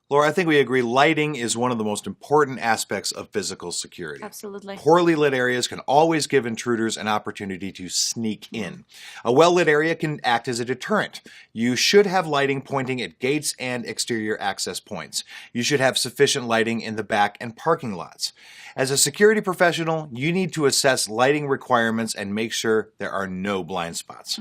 Laura, I think we agree lighting is one of the most important aspects of physical security. Absolutely. Poorly lit areas can always give intruders an opportunity to sneak in. A well-lit area can act as a deterrent. You should have lighting pointing at gates and exterior access points. You should have sufficient lighting in the back and parking lots. As a security professional, you need to assess lighting requirements and make sure there are no blind spots.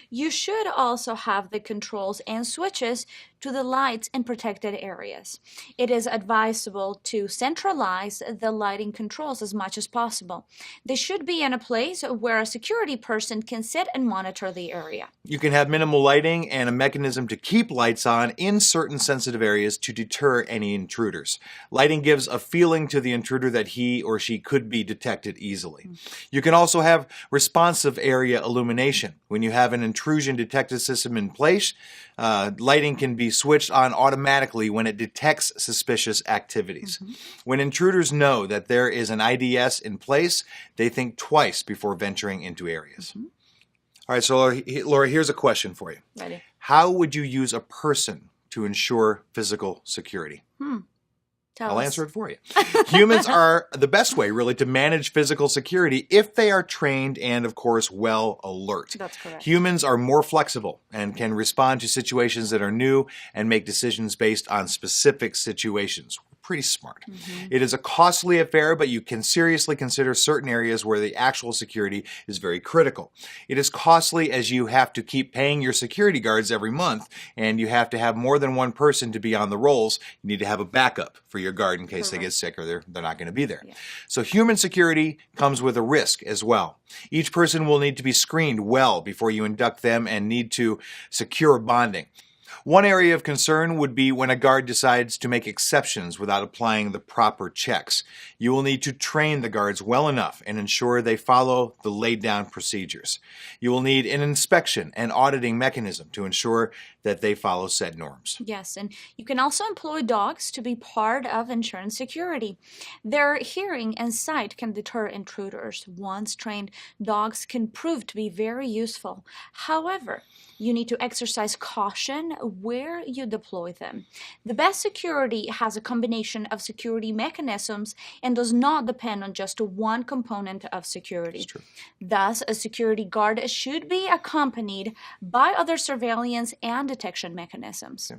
You should also have the controls and switches to the lights in protected areas. It is advisable to centralize the lighting controls as much as possible. They should be in a place where a security person can sit and monitor the area. You can have minimal lighting and a mechanism to keep lights on in certain sensitive areas to deter any intruders. Lighting gives a feeling to the intruder that he or she could be detected easily. You can also have responsive area illumination. When you have an intrusion detection system in place, lighting can be switched on automatically when it detects suspicious activities. When intruders know that there is an IDS in place, they think twice before venturing into areas. All right, so Laura, here's a question for you. Ready? How would you use a person to ensure physical security? I'll answer it for you. Humans are the best way, really, to manage physical security if they are trained and, of course, well alert. That's correct. Humans are more flexible and can respond to situations that are new and make decisions based on specific situations. Pretty smart. It is a costly affair, but you can seriously consider certain areas where the actual security is very critical. It is costly as you have to keep paying your security guards every month, and you have to have more than one person to be on the rolls. You need to have a backup for your guard in case they get sick or they're not going to be there. So human security comes with a risk as well. Each person will need to be screened well before you induct them and need to secure bonding. One area of concern would be when a guard decides to make exceptions without applying the proper checks. You will need to train the guards well enough and ensure they follow the laid down procedures. You will need an inspection and auditing mechanism to ensure that they follow said norms. Yes, and you can also employ dogs to be part of insurance security. Their hearing and sight can deter intruders. Once trained, dogs can prove to be very useful. However, you need to exercise caution where you deploy them. The best security has a combination of security mechanisms and does not depend on just one component of security. That's true. Thus, a security guard should be accompanied by other surveillance and detection mechanisms.